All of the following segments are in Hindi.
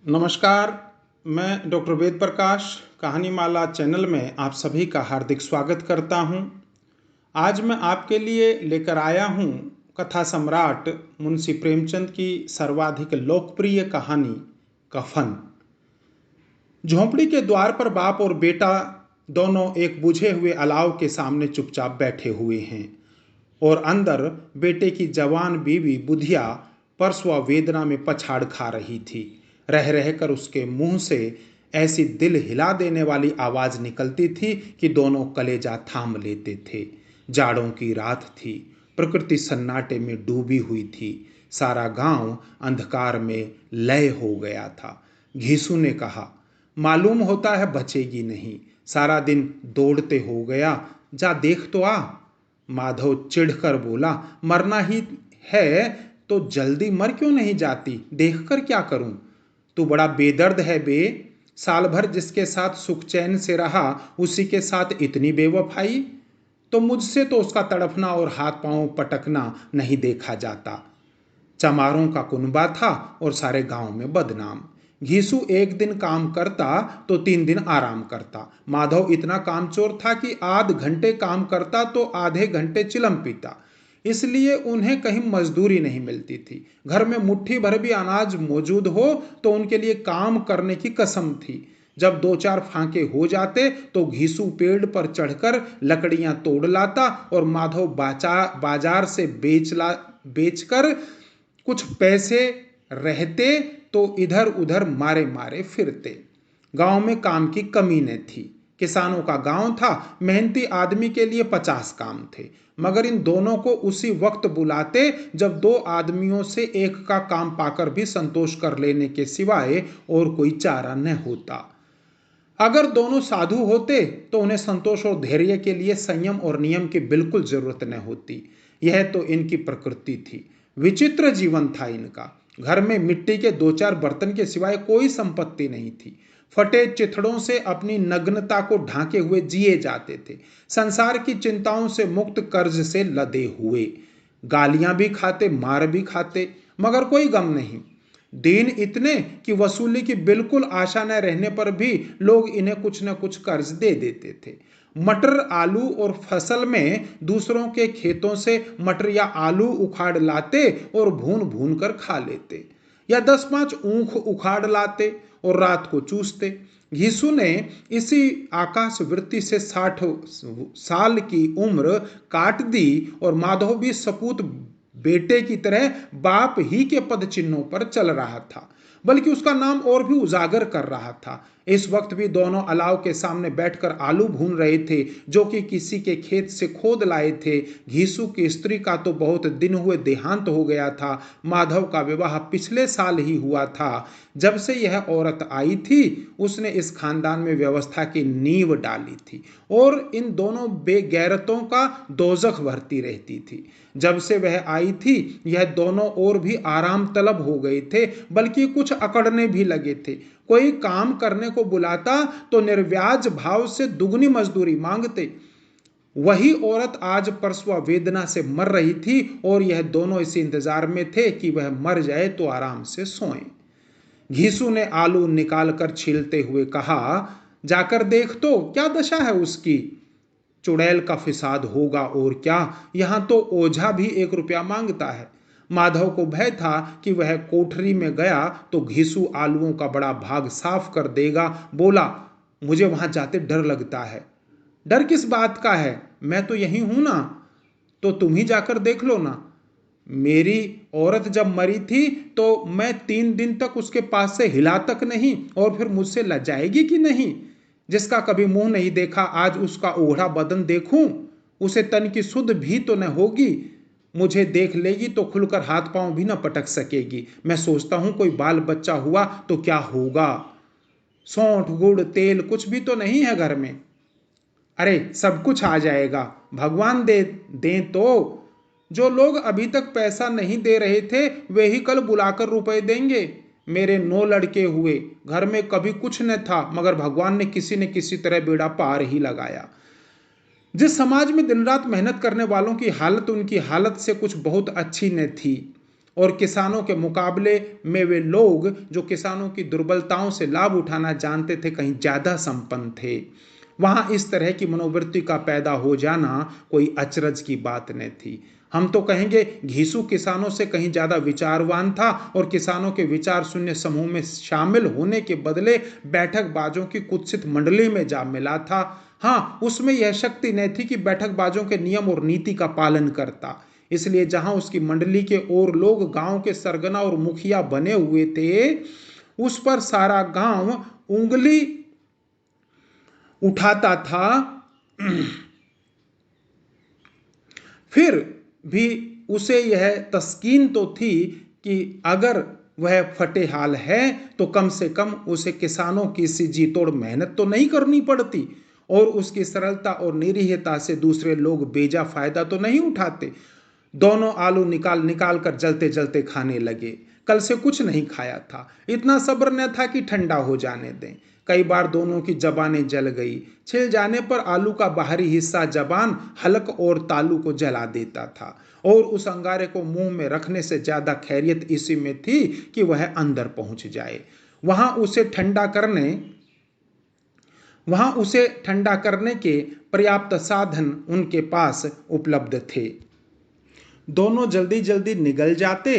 नमस्कार, मैं डॉक्टर वेद प्रकाश कहानीमाला चैनल में आप सभी का हार्दिक स्वागत करता हूं। आज मैं आपके लिए लेकर आया हूं कथा सम्राट मुंशी प्रेमचंद की सर्वाधिक लोकप्रिय कहानी कफन। झोंपड़ी के द्वार पर बाप और बेटा दोनों एक बुझे हुए अलाव के सामने चुपचाप बैठे हुए हैं और अंदर बेटे की जवान बीवी बुधिया परसवा वेदना में पछाड़ खा रही थी। रह रहकर उसके मुंह से ऐसी दिल हिला देने वाली आवाज निकलती थी कि दोनों कलेजा थाम लेते थे। जाड़ों की रात थी, प्रकृति सन्नाटे में डूबी हुई थी, सारा गांव अंधकार में लय हो गया था। घीसू ने कहा, मालूम होता है बचेगी नहीं, सारा दिन दौड़ते हो गया, जा देख तो आ। माधव चिढ़कर बोला, मरना ही है तो जल्दी मर क्यों नहीं जाती, देखकर क्या करूं। तू बड़ा बेदर्द है बे, साल भर जिसके साथ सुख चैन से रहा उसी के साथ इतनी बेवफाई। तो मुझसे तो उसका तड़फना और हाथ पांव पटकना नहीं देखा जाता। चमारों का कुनबा था और सारे गांव में बदनाम। घीसू एक दिन काम करता तो 3 दिन आराम करता। माधव इतना कामचोर था कि आध घंटे काम करता तो आधे घंटे चिलम पीता, इसलिए उन्हें कहीं मजदूरी नहीं मिलती थी। घर में मुट्ठी भर भी अनाज मौजूद हो तो उनके लिए काम करने की कसम थी। जब 2-4 फांके हो जाते तो घीसू पेड़ पर चढ़कर लकड़ियां तोड़ लाता और माधव बाजार से बेचकर कुछ पैसे रहते तो इधर उधर मारे मारे फिरते। गांव में काम की कमी न थी। किसानों का गांव था, मेहनती आदमी के लिए 50 काम थे, मगर इन दोनों को उसी वक्त बुलाते जब 2 आदमियों से एक का काम पाकर भी संतोष कर लेने के सिवाय और कोई चारा न होता। अगर दोनों साधु होते तो उन्हें संतोष और धैर्य के लिए संयम और नियम की बिल्कुल जरूरत न होती। यह तो इनकी प्रकृति थी। विचित्र जीवन था इनका। घर में मिट्टी के 2-4 बर्तन के सिवाय कोई संपत्ति नहीं थी। फटे चिथड़ों से अपनी नग्नता को ढांके हुए जिए जाते थे। संसार की चिंताओं से मुक्त, कर्ज से लदे हुए। गालियां भी खाते, मार भी खाते, मगर कोई गम नहीं। दिन इतने कि वसूली की बिल्कुल आशा न रहने पर भी लोग इन्हें कुछ न कुछ कर्ज दे देते थे। मटर, आलू और फसल में दूसरों के खेतों से मटर या आलू उखाड़ लाते और भून भून कर खा लेते, या 10-5 ऊख उखाड़ लाते और रात को चूसते। घीसू ने इसी आकाश वृत्ति से 60 साल की उम्र काट दी और माधव भी सपूत बेटे की तरह बाप ही के पद चिन्हों पर चल रहा था, बल्कि उसका नाम और भी उजागर कर रहा था। इस वक्त भी दोनों अलाव के सामने बैठकर आलू भून रहे थे, जो कि किसी के खेत से खोद लाए थे। घीसू की स्त्री का तो बहुत दिन हुए देहांत हो गया था। माधव का विवाह पिछले साल ही हुआ था। जब से यह औरत आई थी उसने इस खानदान में व्यवस्था की नींव डाली थी और इन दोनों बेगैरतों का दोजख भरती रहती थी। जब से वह आई थी यह दोनों और भी आराम तलब हो गए थे, बल्कि कुछ अकड़ने भी लगे थे। कोई काम करने को बुलाता तो निर्व्याज भाव से दुगनी मजदूरी मांगते। वही औरत आज परसवा वेदना से मर रही थी और यह दोनों इस इंतजार में थे कि वह मर जाए तो आराम से सोएं। घीसू ने आलू निकालकर छीलते हुए कहा, जाकर देख तो क्या दशा है उसकी। चुड़ैल का फिसाद होगा और क्या, यहां तो ओझा भी 1 रुपया मांगता है। माधव को भय था कि वह कोठरी में गया तो घीसू आलुओं का बड़ा भाग साफ कर देगा। बोला, मुझे वहां जाते डर लगता है। डर किस बात का है, मैं तो यही हूं ना, तो तुम ही जाकर देख लो ना। मेरी औरत जब मरी थी तो मैं 3 दिन तक उसके पास से हिला तक नहीं, और फिर मुझसे लजाएगी कि नहीं। जिसका कभी मुंह नहीं देखा आज उसका ओढ़ा बदन देखूं, उसे तन की सुध भी तो न होगी। मुझे देख लेगी तो खुलकर हाथ पांव भी न पटक सकेगी। मैं सोचता हूं कोई बाल बच्चा हुआ तो क्या होगा। सौंठ, गुड़, तेल कुछ भी तो नहीं है घर में। अरे सब कुछ आ जाएगा, भगवान दे दें तो। जो लोग अभी तक पैसा नहीं दे रहे थे वे ही कल बुलाकर रुपए देंगे। मेरे 9 लड़के हुए, घर में कभी कुछ न था, मगर भगवान ने किसी न किसी तरह बेड़ा पार ही लगाया। जिस समाज में दिन रात मेहनत करने वालों की हालत उनकी हालत से कुछ बहुत अच्छी न थी, और किसानों के मुकाबले में वे लोग जो किसानों की दुर्बलताओं से लाभ उठाना जानते थे कहीं ज़्यादा संपन्न थे। वहाँ इस तरह की मनोवृत्ति का पैदा हो जाना कोई अचरज की बात न थी। हम तो कहेंगे घीसू किसानों से कहीं ज़्यादा विचारवान था और किसानों के विचार शून्य समूह में शामिल होने के बदले बैठकबाजों की कुत्सित मंडली में जा मिला था। हाँ, उसमें यह शक्ति न थी कि बैठकबाजों के नियम और नीति का पालन करता। इसलिए जहां उसकी मंडली के और लोग गांव के सरगना और मुखिया बने हुए थे, उस पर सारा गांव उंगली उठाता था। फिर भी उसे यह तस्कीन तो थी कि अगर वह फटेहाल है तो कम से कम उसे किसानों की सी जी तोड़ मेहनत तो नहीं करनी पड़ती और उसकी सरलता और निरीहता से दूसरे लोग बेजा फायदा तो नहीं उठाते। दोनों आलू निकाल निकाल कर जलते जलते खाने लगे। कल से कुछ नहीं खाया था, इतना सब्र न था कि ठंडा हो जाने दें। कई बार दोनों की जबानें जल गई। छिल जाने पर आलू का बाहरी हिस्सा जबान, हलक और तालू को जला देता था और उस अंगारे को मुंह में रखने से ज्यादा खैरियत इसी में थी कि वह अंदर पहुंच जाए। वहां उसे ठंडा करने के पर्याप्त साधन उनके पास उपलब्ध थे। दोनों जल्दी जल्दी निगल जाते।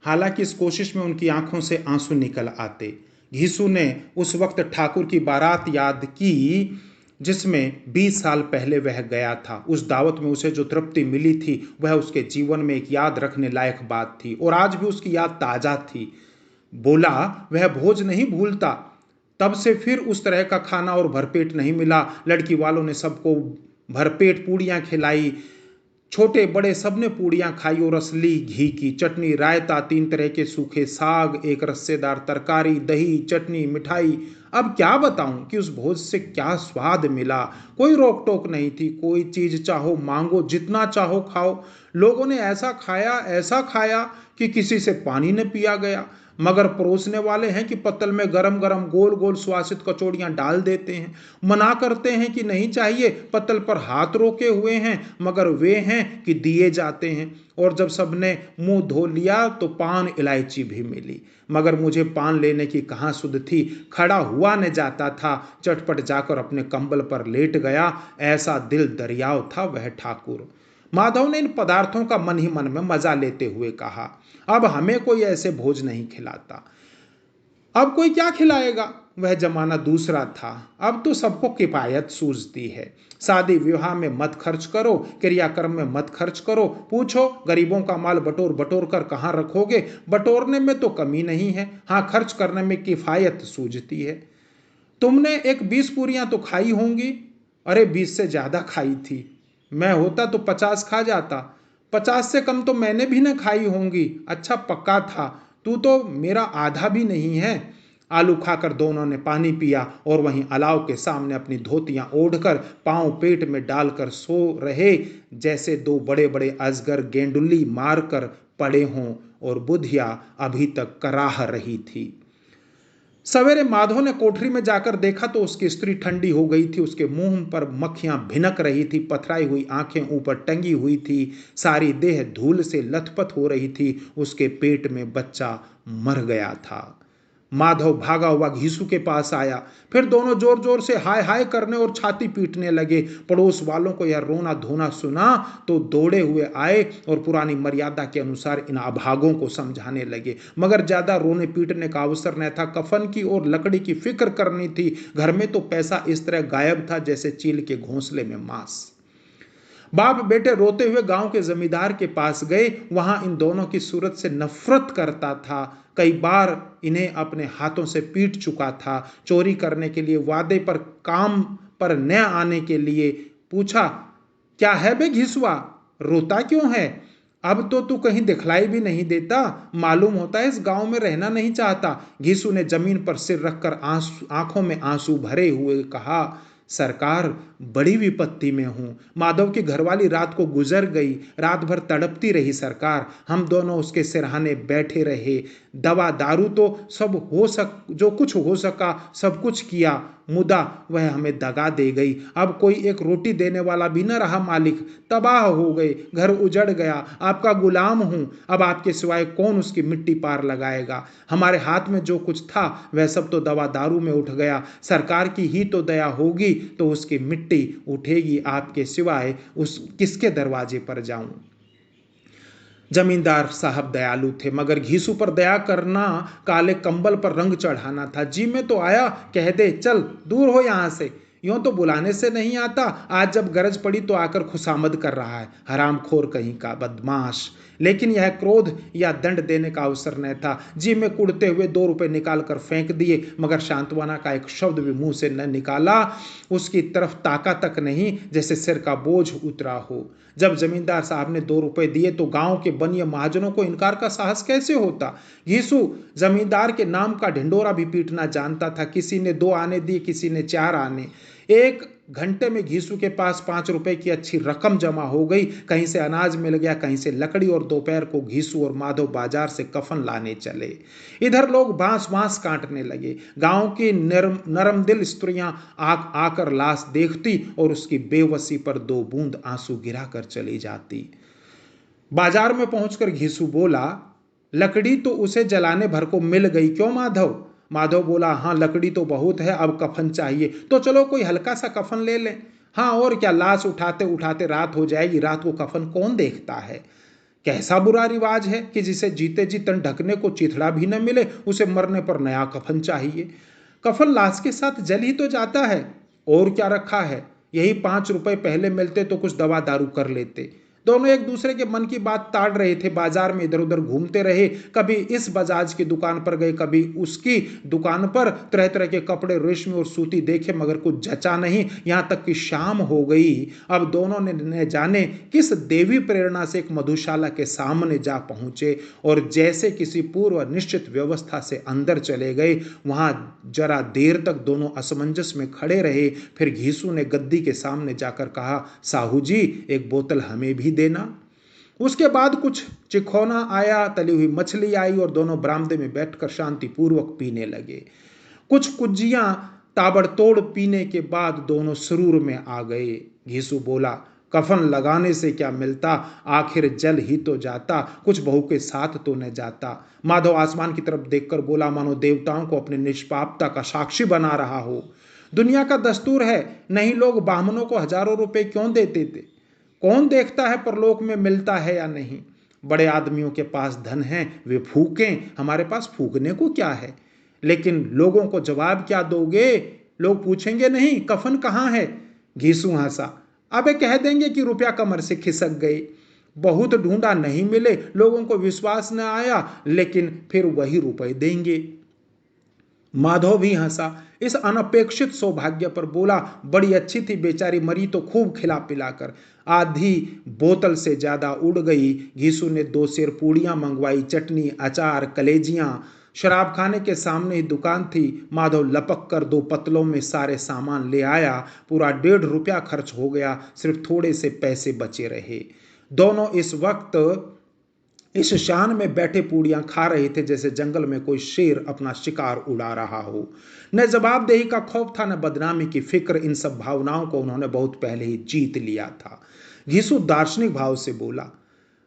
हालांकि इस कोशिश में उनकी आंखों से आंसू निकल आते। घीसू ने उस वक्त ठाकुर की बारात याद की जिसमें 20 साल पहले वह गया था। उस दावत में उसे जो तृप्ति मिली थी वह उसके जीवन में एक याद रखने लायक बात थी और आज भी उसकी याद ताजा थी। बोला वह भोज नहीं भूलता। तब से फिर उस तरह का खाना और भरपेट नहीं मिला। लड़की वालों ने सबको भरपेट पूड़ियां खिलाई। छोटे बड़े सबने पूड़ियां खाई और असली घी की चटनी, रायता, 3 तरह के सूखे साग, एक रस्सेदार तरकारी, दही, चटनी, मिठाई। अब क्या बताऊं कि उस भोज से क्या स्वाद मिला। कोई रोक टोक नहीं थी। कोई चीज चाहो मांगो, जितना चाहो खाओ। लोगों ने ऐसा खाया कि किसी से पानी न पिया गया। मगर परोसने वाले हैं कि पत्तल में गरम गरम गोल गोल सुवासित कचौड़ियां डाल देते हैं। मना करते हैं कि नहीं चाहिए, पत्तल पर हाथ रोके हुए हैं, मगर वे हैं कि दिए जाते हैं। और जब सबने मुंह धो लिया तो पान इलायची भी मिली, मगर मुझे पान लेने की कहाँ सुध थी। खड़ा हुआ न जाता था। चटपट जाकर अपने कंबल पर लेट गया। ऐसा दिल दरियाव था वह ठाकुर। माधव ने इन पदार्थों का मन ही मन में मजा लेते हुए कहा, अब हमें कोई ऐसे भोज नहीं खिलाता। अब कोई क्या खिलाएगा। वह जमाना दूसरा था। अब तो सबको किफायत सूझती है। शादी विवाह में मत खर्च करो, क्रियाक्रम में मत खर्च करो। पूछो गरीबों का माल बटोर बटोर कर कहाँ रखोगे। बटोरने में तो कमी नहीं है, हाँ खर्च करने में किफायत सूझती है। तुमने एक 20 पूरियां तो खाई होंगी। अरे 20 से ज्यादा खाई थी। मैं होता तो 50 खा जाता। 50 से कम तो मैंने भी न खाई होंगी। अच्छा पक्का था, तू तो मेरा आधा भी नहीं है। आलू खाकर दोनों ने पानी पिया और वहीं अलाव के सामने अपनी धोतियां ओढ़कर पांव पेट में डालकर सो रहे, जैसे 2 बड़े बड़े अजगर गेंडुल्ली मारकर पड़े हों और बुधिया अभी तक कराह रही थी। सवेरे माधव ने कोठरी में जाकर देखा तो उसकी स्त्री ठंडी हो गई थी। उसके मुंह पर मक्खियां भिनक रही थी, पथराई हुई आंखें ऊपर टंगी हुई थी, सारी देह धूल से लथपथ हो रही थी। उसके पेट में बच्चा मर गया था। माधव भागा हुआ घीसू के पास आया। फिर दोनों जोर जोर से हाय हाय करने और छाती पीटने लगे। पड़ोस वालों को यह रोना धोना सुना तो दौड़े हुए आए और पुरानी मर्यादा के अनुसार इन अभागों को समझाने लगे, मगर ज्यादा रोने पीटने का अवसर न था। कफन की और लकड़ी की फिक्र करनी थी। घर में तो पैसा इस तरह गायब था जैसे चील के घोंसले में मांस। बाप बेटे रोते हुए गांव के जमींदार के पास गए। वहां इन दोनों की सूरत से नफरत करता था। कई बार इन्हें अपने हाथों से पीट चुका था। चोरी करने के लिए वादे पर काम पर न आने के लिए पूछा, क्या है बे घिसुआ, रोता क्यों है। अब तो तू कहीं दिखलाई भी नहीं देता। मालूम होता है इस गांव में रहना नहीं चाहता। घिसू ने जमीन पर सिर रखकर आंखों में आंसू भरे हुए कहा, सरकार बड़ी विपत्ति में हूँ। माधव की घरवाली रात को गुजर गई, रात भर तड़पती रही सरकार। हम दोनों उसके सिरहाने बैठे रहे। दवा दारू तो जो कुछ हो सका सब कुछ किया, मुदा वह हमें दगा दे गई। अब कोई एक रोटी देने वाला भी न रहा मालिक, तबाह हो गए, घर उजड़ गया। आपका गुलाम हूँ, अब आपके सिवाय कौन उसकी मिट्टी पार लगाएगा। हमारे हाथ में जो कुछ था वह सब तो दवा दारू में उठ गया। सरकार की ही तो दया होगी तो उसकी मिट्टी उठेगी, आपके सिवाय उस किसके दरवाजे पर जाऊं। जमींदार साहब दयालु थे, मगर घीसू पर दया करना काले कंबल पर रंग चढ़ाना था। जी में तो आया, कह दे चल दूर हो यहां से। यूं तो बुलाने से नहीं आता, आज जब गरज पड़ी तो आकर खुशामद कर रहा है, हरामखोर कहीं का बदमाश। लेकिन यह क्रोध या दंड देने का अवसर न था। जी में कुड़ते हुए 2 रुपए निकाल कर फेंक दिए, मगर सांत्वना का एक शब्द भी मुंह से न निकाला। उसकी तरफ ताका तक नहीं, जैसे सिर का बोझ उतरा हो। जब जमींदार साहब ने 2 रुपए दिए तो गांव के बनिए महाजनों को इनकार का साहस कैसे होता। घीसू जमींदार के नाम का ढिंडोरा भी पीटना जानता था। किसी ने 2 आने दिए, किसी ने 4 आने। 1 घंटे में घीसू के पास 5 रुपए की अच्छी रकम जमा हो गई। कहीं से अनाज मिल गया, कहीं से लकड़ी, और दोपहर को घीसू और माधव बाजार से कफन लाने चले। इधर लोग बांस बांस काटने लगे। गांव की नरम दिल स्त्रियां आकर लाश देखती और उसकी बेवसी पर 2 बूंद आंसू गिरा कर चली जाती। बाजार में पहुंचकर घीसू बोला, लकड़ी तो उसे जलाने भर को मिल गई, क्यों माधव। माधव बोला, हाँ लकड़ी तो बहुत है, अब कफन चाहिए तो चलो कोई हल्का सा कफन ले लें। हाँ और क्या, लाश उठाते उठाते रात हो जाएगी, रात को कफन कौन देखता है। कैसा बुरा रिवाज है कि जिसे जीते जी तन ढकने को चिथड़ा भी न मिले, उसे मरने पर नया कफन चाहिए। कफन लाश के साथ जल ही तो जाता है, और क्या रखा है। यही 5 रुपए पहले मिलते तो कुछ दवा दारू कर लेते। दोनों एक दूसरे के मन की बात ताड़ रहे थे। बाजार में इधर उधर घूमते रहे, कभी इस बजाज की दुकान पर गए, कभी उसकी दुकान पर। तरह तरह के कपड़े, रेशमी और सूती देखे, मगर कुछ जचा नहीं। यहाँ तक कि शाम हो गई। अब दोनों ने न जाने किस देवी प्रेरणा से एक मधुशाला के सामने जा पहुंचे और जैसे किसी पूर्व निश्चित व्यवस्था से अंदर चले गए। वहां जरा देर तक दोनों असमंजस में खड़े रहे। फिर घीसू ने गद्दी के सामने जाकर कहा, साहू जी एक बोतल हमें भी देना। उसके बाद कुछ चिखौना आया, तली हुई मछली आई और दोनों बरामदे में बैठकर शांतिपूर्वक पीने लगे। कुछ कुज्जियां ताबड़तोड़ पीने के बाद दोनों सुरूर में आ गए। घीसू बोला, कफन लगाने से क्या मिलता, आखिर जल ही तो जाता, कुछ बहू के साथ तो न जाता। माधव आसमान की तरफ देखकर बोला, मानो देवताओं को अपने निष्पापता का साक्षी बना रहा हो। दुनिया का दस्तूर है, नहीं लोग ब्राह्मणों को हजारों रुपए क्यों देते थे। कौन देखता है परलोक में मिलता है या नहीं। बड़े आदमियों के पास धन है, वे फूकें, हमारे पास फूकने को क्या है। लेकिन लोगों को जवाब क्या दोगे, लोग पूछेंगे नहीं कफन कहाँ है। घीसू हंसा, अबे कह देंगे कि रुपया कमर से खिसक गए। बहुत ढूंढा नहीं मिले, लोगों को विश्वास न आया, लेकिन फिर वही रुपए देंगे। माधव भी हंसा। इस अनपेक्षित सौभाग्य पर बोला, बड़ी अच्छी थी बेचारी, मरी तो खूब खिला पिलाकर। आधी बोतल से ज्यादा उड़ गई। घीसू ने 2 सेर पूड़ियां मंगवाई, चटनी, अचार, कलेजियां। शराब खाने के सामने ही दुकान थी। माधव लपक कर 2 पतलों में सारे सामान ले आया। पूरा 1.5 रुपया खर्च हो गया, सिर्फ थोड़े से पैसे बचे रहे। दोनों इस वक्त इस शान में बैठे पूड़ियां खा रहे थे जैसे जंगल में कोई शेर अपना शिकार उड़ा रहा हो। न जवाबदेही का खौफ था, न बदनामी की फिक्र। इन सब भावनाओं को उन्होंने बहुत पहले ही जीत लिया था। घीसू दार्शनिक भाव से बोला,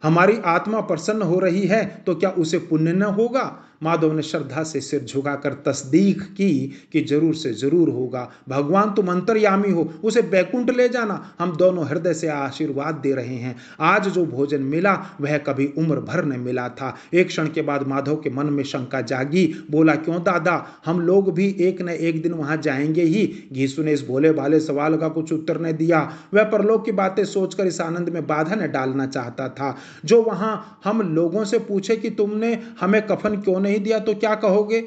हमारी आत्मा प्रसन्न हो रही है तो क्या उसे पुण्य न होगा। माधव ने श्रद्धा से सिर झुकाकर तस्दीक की कि जरूर से जरूर होगा। भगवान तुम अंतर्यामी हो, उसे बैकुंठ ले जाना। हम दोनों हृदय से आशीर्वाद दे रहे हैं। आज जो भोजन मिला वह कभी उम्र भर न मिला था। एक क्षण के बाद माधव के मन में शंका जागी। बोला, क्यों दादा, हम लोग भी एक न एक दिन वहां जाएंगे ही। घीसू ने इस भोले भाले सवाल का कुछ उत्तर न दिया। वह परलोक की बातें सोचकर इस आनंद में बाधा न डालना चाहता था। जो वहां हम लोगों से पूछे कि तुमने हमें कफन क्यों नहीं दिया तो क्या कहोगे।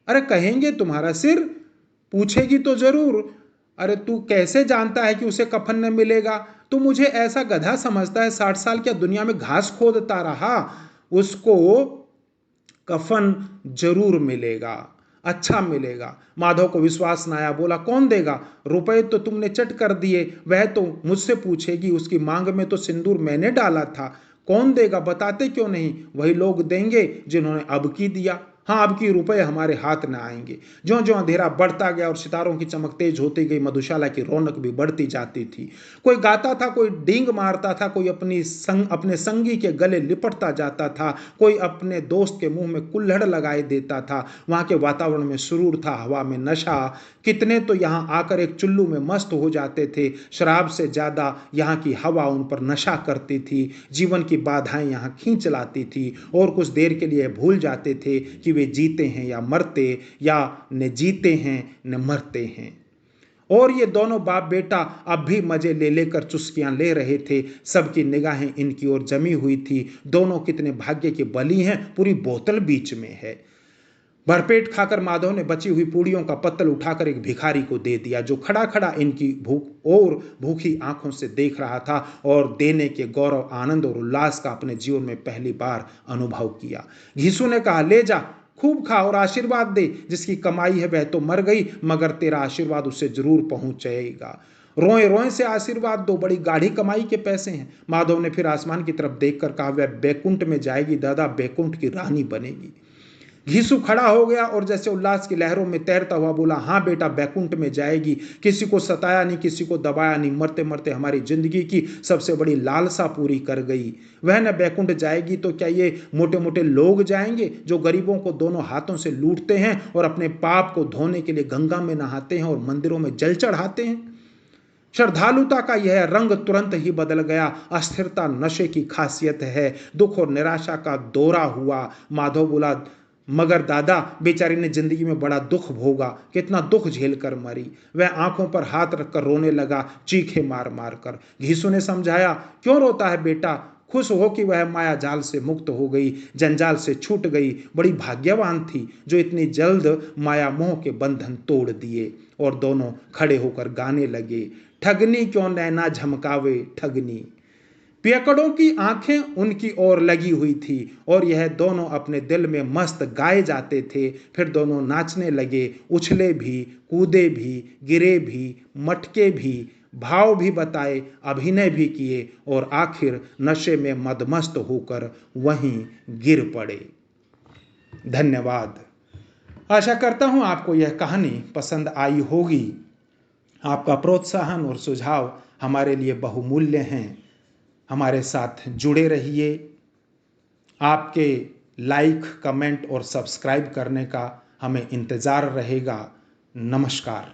अरे कहेंगे तुम्हारा सिर। पूछेगी तो जरूर। अरे तू कैसे जानता है कि उसे कफन न मिलेगा। तू मुझे ऐसा गधा समझता है, 60 साल क्या दुनिया में घास खोदता रहा। उसको कफन जरूर मिलेगा। अच्छा मिलेगा। माधव को विश्वास न आया, बोला कौन देगा? रुपए तो तुमने चट कर दिए, वह तो मुझसे पूछेगी, उसकी मांग में तो सिंदूर मैंने डाला था। कौन देगा, बताते क्यों नहीं? वही लोग देंगे जिन्होंने अब की दिया। हाँ, अब की रुपए हमारे हाथ न आएंगे। ज्यों ज्यों अंधेरा बढ़ता गया और सितारों की चमक तेज होती गई, मधुशाला की रौनक भी बढ़ती जाती थी। कोई गाता था, कोई डींग मारता था, कोई अपने संगी के गले लिपटता जाता था, कोई अपने दोस्त के मुंह में कुल्हड़ लगाए देता था। वहां के वातावरण में सुरूर था, हवा में नशा। कितने तो यहाँ आकर एक चुल्लू में मस्त हो जाते थे। शराब से ज्यादा यहाँ की हवा उन पर नशा करती थी। जीवन की बाधाएं यहाँ खींच लाती थी और कुछ देर के लिए भूल जाते थे कि वे जीते हैं या मरते, या न जीते हैं न मरते हैं। और ये दोनों बाप बेटा अब भी मजे ले लेकर चुस्कियां ले रहे थे। सबकी निगाहें इनकी ओर जमी हुई थी। दोनों कितने भाग्य के बली हैं, पूरी बोतल बीच में है। भरपेट खाकर माधव ने बची हुई पूड़ियों का पत्तल उठाकर एक भिखारी को दे दिया, जो खड़ा खड़ा इनकी भूखी आंखों से देख रहा था और देने के गौरव, आनंद और उल्लास का अपने जीवन में पहली बार अनुभव किया। घीसू ने कहा, ले जा, खूब खा और आशीर्वाद दे। जिसकी कमाई है वह तो मर गई, मगर तेरा आशीर्वाद उसे जरूर पहुंचेगा। रोए रोए से आशीर्वाद दो, बड़ी गाढ़ी कमाई के पैसे हैं। माधव ने फिर आसमान की तरफ देखकर कहा, वह बैकुंठ में जाएगी दादा, बैकुंठ की रानी बनेगी। घीसू खड़ा हो गया और जैसे उल्लास की लहरों में तैरता हुआ बोला, हाँ बेटा, बैकुंठ में जाएगी। किसी को सताया नहीं, किसी को दबाया नहीं, मरते मरते हमारी जिंदगी की सबसे बड़ी लालसा पूरी कर गई। वह न बैकुंठ जाएगी तो क्या ये मोटे मोटे लोग जाएंगे, जो गरीबों को दोनों हाथों से लूटते हैं और अपने पाप को धोने के लिए गंगा में नहाते हैं और मंदिरों में जल चढ़ाते हैं? श्रद्धालुता का यह रंग तुरंत ही बदल गया। अस्थिरता नशे की खासियत है। दुख और निराशा का दौरा हुआ। माधव बोला, मगर दादा, बेचारी ने जिंदगी में बड़ा दुख भोगा, कितना दुख झेल कर मरी। वह आंखों पर हाथ रखकर रोने लगा, चीखे मार मार कर। घीसू ने समझाया, क्यों रोता है बेटा? खुश हो कि वह माया जाल से मुक्त हो गई, जंजाल से छूट गई। बड़ी भाग्यवान थी जो इतनी जल्द माया मोह के बंधन तोड़ दिए। और दोनों खड़े होकर गाने लगे, ठगनी क्यों नैना झमकावे ठगनी। पियकड़ों की आंखें उनकी ओर लगी हुई थी और यह दोनों अपने दिल में मस्त गाए जाते थे। फिर दोनों नाचने लगे, उछले भी, कूदे भी, गिरे भी, मटके भी, भाव भी बताए, अभिनय भी किए और आखिर नशे में मदमस्त होकर वहीं गिर पड़े। धन्यवाद। आशा करता हूं आपको यह कहानी पसंद आई होगी। आपका प्रोत्साहन और सुझाव हमारे लिए बहुमूल्य हैं। हमारे साथ जुड़े रहिए। आपके लाइक, कमेंट और सब्सक्राइब करने का हमें इंतज़ार रहेगा। नमस्कार।